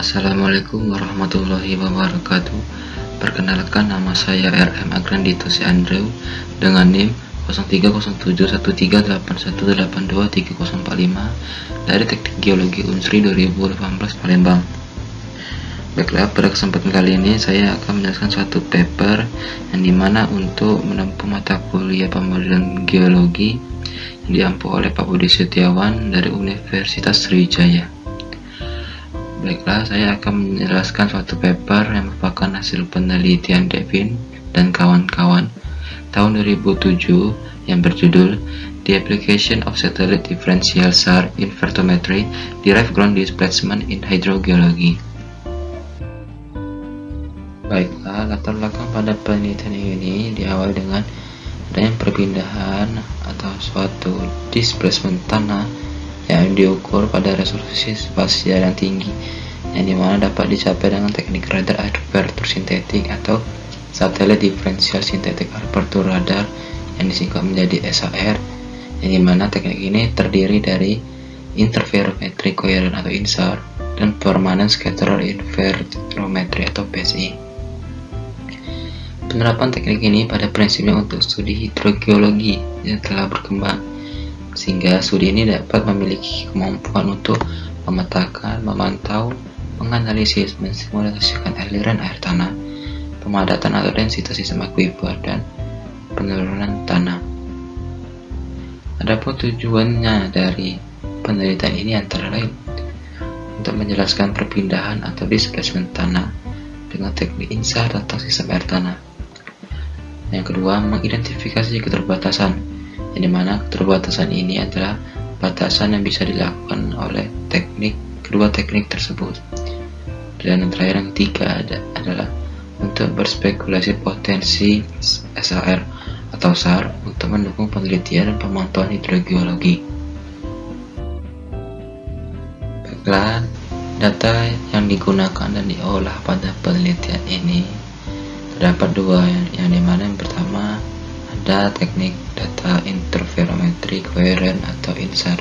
Assalamualaikum warahmatullahi wabarakatuh. Perkenalkan, nama saya RM Agrandito Andrew dengan NIM 03071381823045 dari Teknik Geologi Unsri 2018 Palembang. Baiklah, pada kesempatan kali ini saya akan menjelaskan suatu paper yang dimana untuk menempuh mata kuliah pemodelan geologi yang diampu oleh Pak Budi Setiawan dari Universitas Sriwijaya. Baiklah, saya akan menjelaskan suatu paper yang merupakan hasil penelitian Devin dan kawan-kawan tahun 2007 yang berjudul The Application of Satellite Differential SAR Invertometry Derived Ground Displacement in Hydrogeology. Baiklah, latar belakang pada penelitian ini diawali dengan adanya perpindahan atau suatu displacement tanah yang diukur pada resolusi spasial yang tinggi, yang dimana dapat dicapai dengan teknik radar aperture sintetik atau Satellite Differential Synthetic Aperture Radar yang disingkat menjadi SAR, yang dimana teknik ini terdiri dari Interferometry Coherent atau INSAR dan Permanent Scatter Interferometry atau PSI. Penerapan teknik ini pada prinsipnya untuk studi hidrogeologi yang telah berkembang, sehingga studi ini dapat memiliki kemampuan untuk memetakan, memantau, menganalisis, mensimulasikan aliran air tanah, pemadatan atau densitas sistem akuifer, dan penurunan tanah. Adapun tujuannya dari penelitian ini antara lain untuk menjelaskan perpindahan atau displacement tanah dengan teknik INSAR atau sistem air tanah. Yang kedua, mengidentifikasi keterbatasan, yang dimana keterbatasan ini adalah batasan yang bisa dilakukan oleh kedua teknik tersebut. Dan yang terakhir, yang ketiga adalah untuk berspekulasi potensi SAR atau SAR untuk mendukung penelitian dan pemantauan hidrogeologi. Baiklah, data yang digunakan dan diolah pada penelitian ini terdapat dua, yang dimana yang pertama ada teknik data interferometry coherent atau INSAR.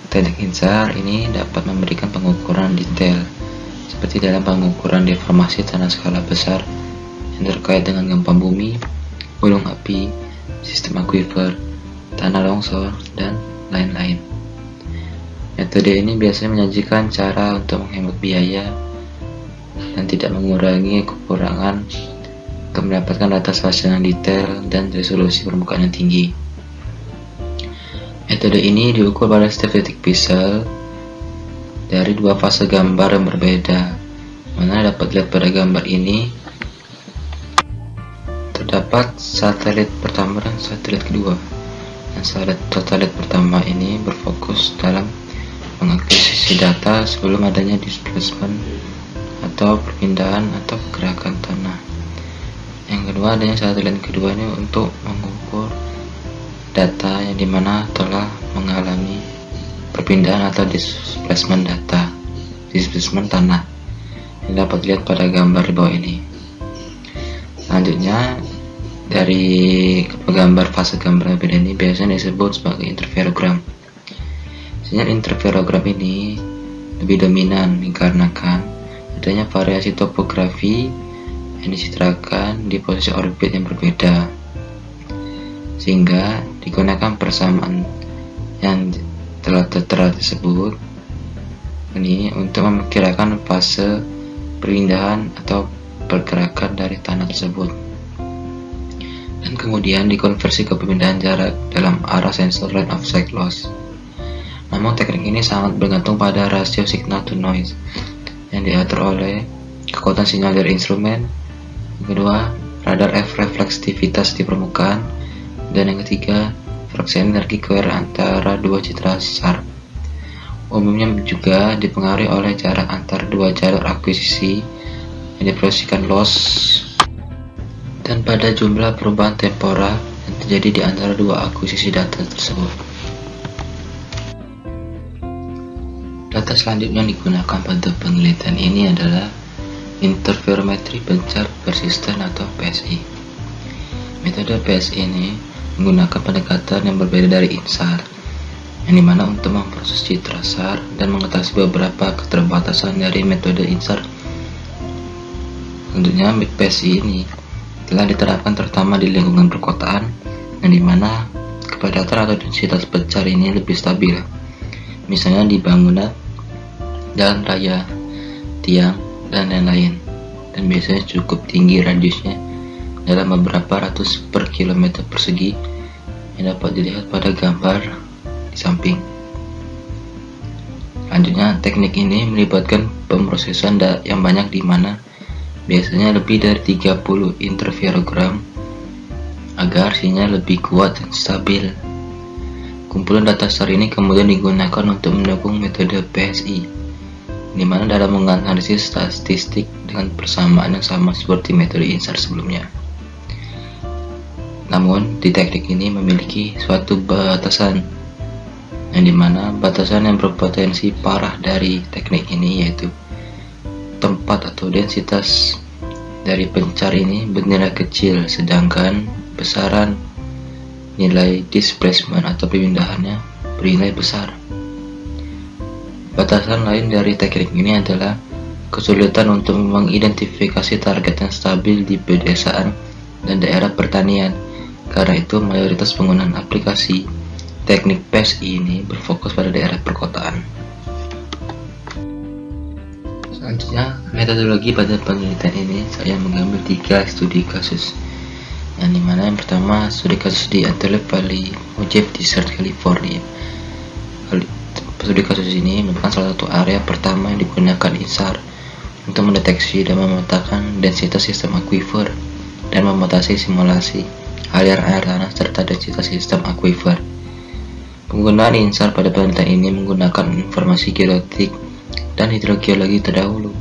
Teknik INSAR ini dapat memberikan pengukuran detail seperti dalam pengukuran deformasi tanah skala besar yang terkait dengan gempa bumi, gunung api, sistem akuifer, tanah longsor, dan lain-lain. Metode ini biasanya menyajikan cara untuk menghemat biaya dan tidak mengurangi kekurangan untuk mendapatkan data spasial yang detail dan resolusi permukaan yang tinggi. Metode ini diukur pada setiap titik pixel dari dua fase gambar yang berbeda, mana dapat dilihat pada gambar ini terdapat satelit pertama dan satelit kedua. Dan satelit pertama ini berfokus dalam mengakuisisi data sebelum adanya displacement atau perpindahan atau pergerakan tanah. Yang kedua, adanya satelit kedua ini untuk mengukur data yang dimana telah mengalami perpindahan atau displacement tanah yang dapat dilihat pada gambar di bawah ini. Selanjutnya, dari gambar fase gambar berbeda ini biasanya disebut sebagai interferogram. Sinyal interferogram ini lebih dominan dikarenakan adanya variasi topografi yang dicitrakan di posisi orbit yang berbeda, sehingga digunakan persamaan yang telah tertera tersebut ini untuk memperkirakan fase perpindahan atau pergerakan dari tanah tersebut, dan kemudian dikonversi ke perpindahan jarak dalam arah sensor line of sight loss. Namun teknik ini sangat bergantung pada rasio signal to noise yang diatur oleh kekuatan sinyal dari instrumen, yang kedua radar reflektivitas di permukaan, dan yang ketiga fraksi energi coherent antara dua citra SAR. Umumnya juga dipengaruhi oleh jarak antara dua jalur akuisisi yang diproyeksikan loss dan pada jumlah perubahan temporal yang terjadi di antara dua akuisisi data tersebut. Data selanjutnya yang digunakan pada penelitian ini adalah Interferometry Benchmark Persistent atau PSI. Metode PSI ini menggunakan pendekatan yang berbeda dari INSAR, yang dimana untuk memproses citra SAR dan mengatasi beberapa keterbatasan dari metode INSAR. Tentunya PSI ini telah diterapkan terutama di lingkungan perkotaan, yang dimana kepadatan atau densitas pecar ini lebih stabil, misalnya di bangunan, jalan raya, tiang, dan lain-lain, dan biasanya cukup tinggi radiusnya dalam beberapa ratus per kilometer persegi yang dapat dilihat pada gambar di samping. Selanjutnya, teknik ini melibatkan pemrosesan yang banyak, di mana biasanya lebih dari 30 interferogram agar sinyal lebih kuat dan stabil. Kumpulan data SAR ini kemudian digunakan untuk mendukung metode PSI, di mana dalam menganalisis statistik dengan persamaan yang sama seperti metode INSAR sebelumnya. Namun, di teknik ini memiliki suatu batasan, yang dimana batasan yang berpotensi parah dari teknik ini yaitu tempat atau densitas dari pencar ini bernilai kecil, sedangkan besaran nilai displacement atau pemindahannya bernilai besar. Batasan lain dari teknik ini adalah kesulitan untuk mengidentifikasi target yang stabil di pedesaan dan daerah pertanian. Karena itu, mayoritas penggunaan aplikasi teknik PSI ini berfokus pada daerah perkotaan. Selanjutnya, metodologi pada penelitian ini saya mengambil 3 studi kasus, yang dimana yang pertama studi kasus di Antelope Valley Mojave Desert, California. Studi kasus ini merupakan salah satu area pertama yang digunakan INSAR untuk mendeteksi dan memetakan densitas sistem akuifer dan membatasi simulasi aliran air tanah serta densitas sistem akuifer. Penggunaan INSAR pada penelitian ini menggunakan informasi geodetik dan hidrogeologi terdahulu.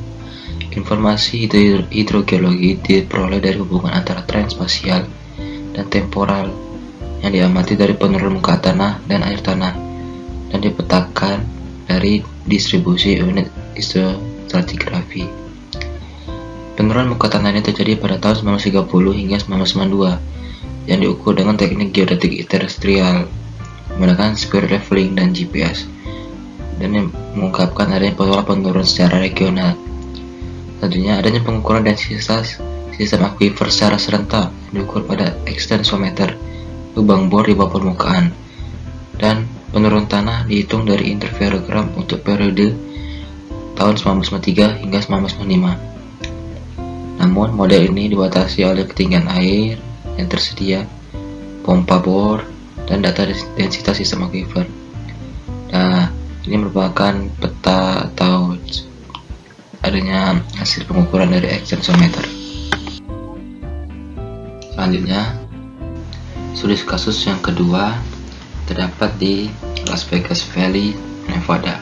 Informasi hidrogeologi diperoleh dari hubungan antara tren spasial dan temporal yang diamati dari penurunan muka tanah dan air tanah, dan dipetakan dari distribusi unit isostratigrafi. Penurunan muka tanah ini terjadi pada tahun 1930 hingga 1992, yang diukur dengan teknik geodetik terestrial menggunakan speed leveling dan GPS, dan yang mengungkapkan adanya pola penurunan secara regional. Tentunya adanya pengukuran densitas sistem akuifer secara serentak diukur pada ekstensometer, lubang bor di bawah permukaan, dan penurunan tanah dihitung dari interferogram untuk periode tahun 1993 hingga 1995. Namun, model ini dibatasi oleh ketinggian air yang tersedia, pompa bor, dan data densitas sistem akuifer. Nah, ini merupakan peta atau adanya hasil pengukuran dari ekstensometer. Selanjutnya, studi kasus yang kedua terdapat di Las Vegas Valley, Nevada.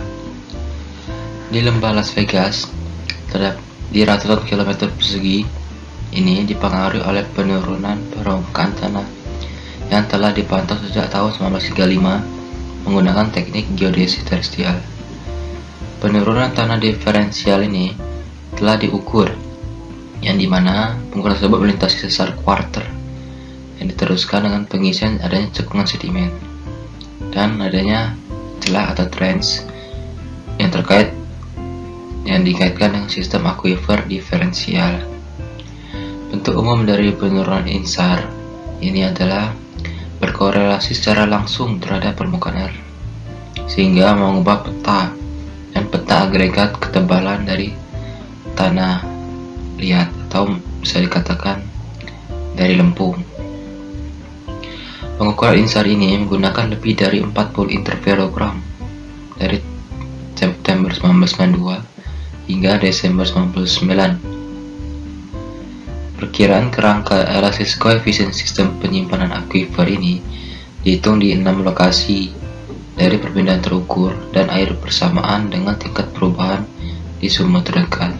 Di lembah Las Vegas, terdapat di ratusan kilometer persegi ini dipengaruhi oleh penurunan permukaan tanah yang telah dipantau sejak tahun 1935 menggunakan teknik geodesi terestrial. Penurunan tanah diferensial ini telah diukur, yang dimana pengukuran tersebut melintasi sesar quarter yang diteruskan dengan pengisian adanya cekungan sedimen dan adanya celah atau trench yang dikaitkan dengan sistem akuifer diferensial. Bentuk umum dari penurunan INSAR ini adalah berkorelasi secara langsung terhadap permukaan air, sehingga mengubah peta dan peta agregat ketebalan dari tanah liat, atau bisa dikatakan dari lempung. Pengukuran INSAR ini menggunakan lebih dari 40 interferogram dari September 1992 hingga Desember 1999. Perkiraan kerangka elastis koefisien sistem penyimpanan akuifer ini dihitung di 6 lokasi dari perpindahan terukur dan air bersamaan dengan tingkat perubahan di sumber terdekat.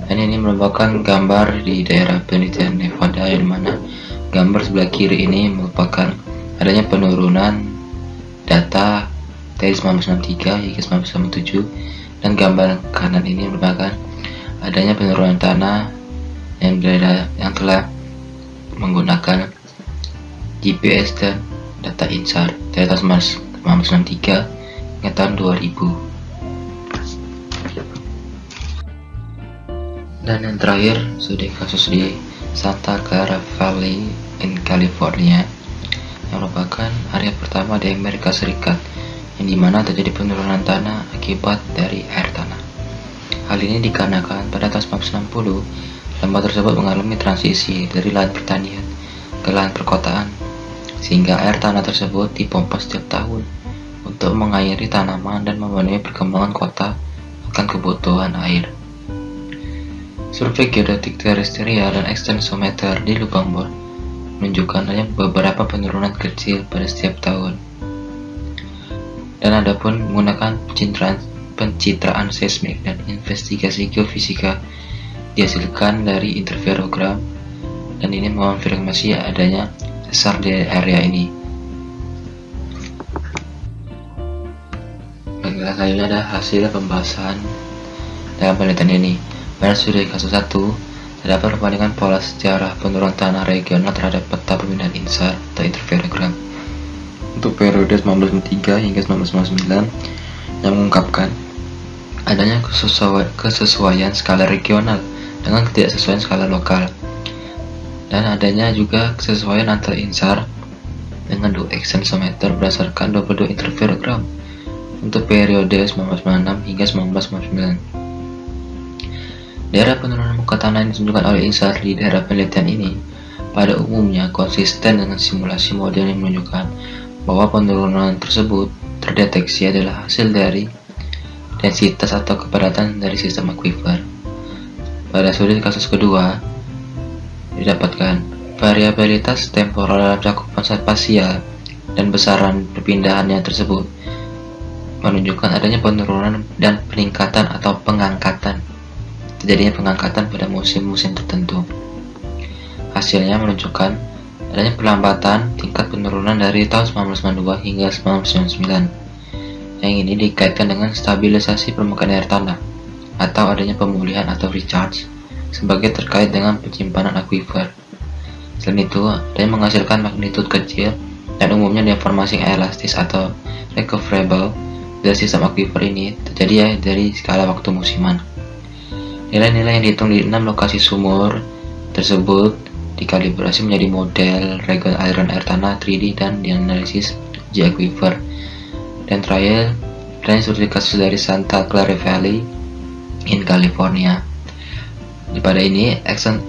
Dan ini merupakan gambar di daerah penelitian Nevada, yang mana gambar sebelah kiri ini merupakan adanya penurunan data dari 1963 hingga 1997, dan gambar kanan ini merupakan adanya penurunan tanah yang telah menggunakan GPS dan data INSAR dari tahun 1963 hingga tahun 2000. Dan yang terakhir, studi kasus di Santa Clara Valley in California, yang merupakan area pertama di Amerika Serikat yang dimana terjadi penurunan tanah akibat dari air tanah. Hal ini dikarenakan pada tahun 1960, lembah tersebut mengalami transisi dari lahan pertanian ke lahan perkotaan, sehingga air tanah tersebut dipompa setiap tahun untuk mengairi tanaman dan memenuhi perkembangan kota akan kebutuhan air. Survei geodetik terestrial dan ekstensometer di lubang bor menunjukkan adanya beberapa penurunan kecil pada setiap tahun. Dan adapun menggunakan pencitraan seismik dan investigasi geofisika dihasilkan dari interferogram, dan ini mengonfirmasi adanya sesar di area ini. Baiklah, kali ini ada hasil pembahasan dalam penelitian ini. Pada studi kasus 1, terdapat perbandingan pola sejarah penurunan tanah regional terhadap peta perpindahan INSAR atau interferogram untuk periode 1993 hingga 1999, yang mengungkapkan adanya kesesuaian skala regional dengan ketidaksesuaian skala lokal, dan adanya juga kesesuaian antara INSAR dengan 2 ekstensometer berdasarkan 22 interferogram untuk periode 1996 hingga 1999. Daerah penurunan muka tanah yang ditunjukkan oleh INSAR di daerah penelitian ini pada umumnya konsisten dengan simulasi model yang menunjukkan bahwa penurunan tersebut terdeteksi adalah hasil dari densitas atau kepadatan dari sistem akuifer. Pada studi kasus kedua, didapatkan variabilitas temporal dalam cakupan spasial dan besaran perpindahannya tersebut menunjukkan adanya penurunan dan peningkatan atau terjadinya pengangkatan pada musim-musim tertentu. Hasilnya menunjukkan adanya perlambatan tingkat penurunan dari tahun 1992 hingga 1999. Yang ini dikaitkan dengan stabilisasi permukaan air tanah atau adanya pemulihan atau recharge sebagai terkait dengan penyimpanan akuifer. Selain itu, adanya menghasilkan magnitud kecil dan umumnya deformasi elastis atau recoverable dari sistem akuifer ini terjadi dari skala waktu musiman. Nilai-nilai yang dihitung di 6 lokasi sumur tersebut dikalibrasi menjadi model regen aliran air tanah 3D dan dianalisis uji akuifer. Dan terakhir, studi kasus dari Santa Clara Valley in California. Pada ini,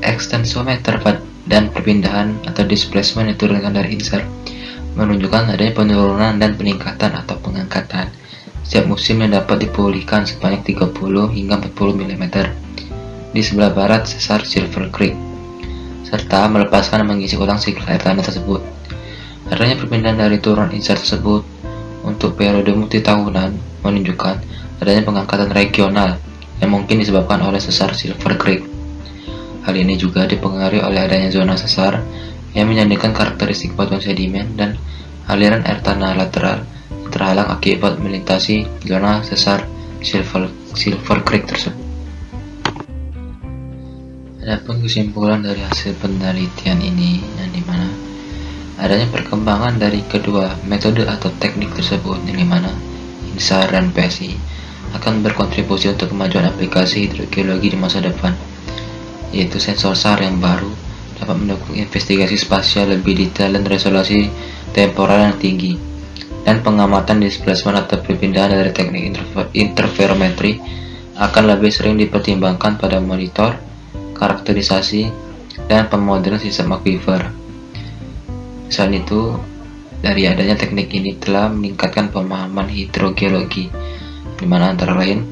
ekstensometer dan perpindahan atau displacement yang diturunkan dari INSAR menunjukkan adanya penurunan dan peningkatan atau pengangkatan setiap musim yang dapat dipulihkan sebanyak 30 hingga 40 mm di sebelah barat sesar Silver Creek, serta melepaskan dan mengisi ulang siklus air tanah tersebut. Adanya perpindahan dari turun INSAR tersebut untuk periode multitahunan menunjukkan adanya pengangkatan regional yang mungkin disebabkan oleh sesar Silver Creek. Hal ini juga dipengaruhi oleh adanya zona sesar yang menyandingkan karakteristik batuan sedimen dan aliran air tanah lateral yang terhalang akibat melintasi zona sesar Silver Creek tersebut. Adapun kesimpulan dari hasil penelitian ini, yang dimana adanya perkembangan dari kedua metode atau teknik tersebut, yang dimana INSAR dan PSI akan berkontribusi untuk kemajuan aplikasi hidrogeologi di masa depan, yaitu sensor SAR yang baru dapat mendukung investigasi spasial lebih detail dan resolusi temporal yang tinggi, dan pengamatan displacement atau perpindahan dari teknik interferometri akan lebih sering dipertimbangkan pada monitor, karakterisasi, dan pemodelan sistem akuifer. Selain itu, dari adanya teknik ini telah meningkatkan pemahaman hidrogeologi, di mana antara lain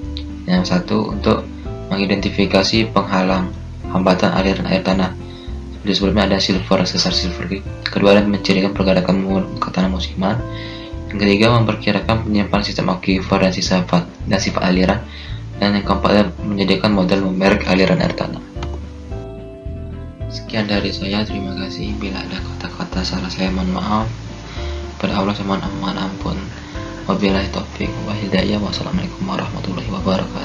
yang satu untuk mengidentifikasi penghalang hambatan aliran air tanah. Di sebelumnya ada sesar Silver Creek. Kedua, adalah mencirikan pergerakan muka tanah musiman. Yang ketiga, memperkirakan penyimpanan sistem akuifer dan sifat aliran. Dan yang keempat, menyediakan model numerik aliran air tanah. Sekian dari saya, terima kasih. Bila ada kata-kata salah saya mohon maaf. Pada Allah saya mohon ampun. Wabillahi taufiq wal hidayah. Wassalamualaikum warahmatullahi wabarakatuh.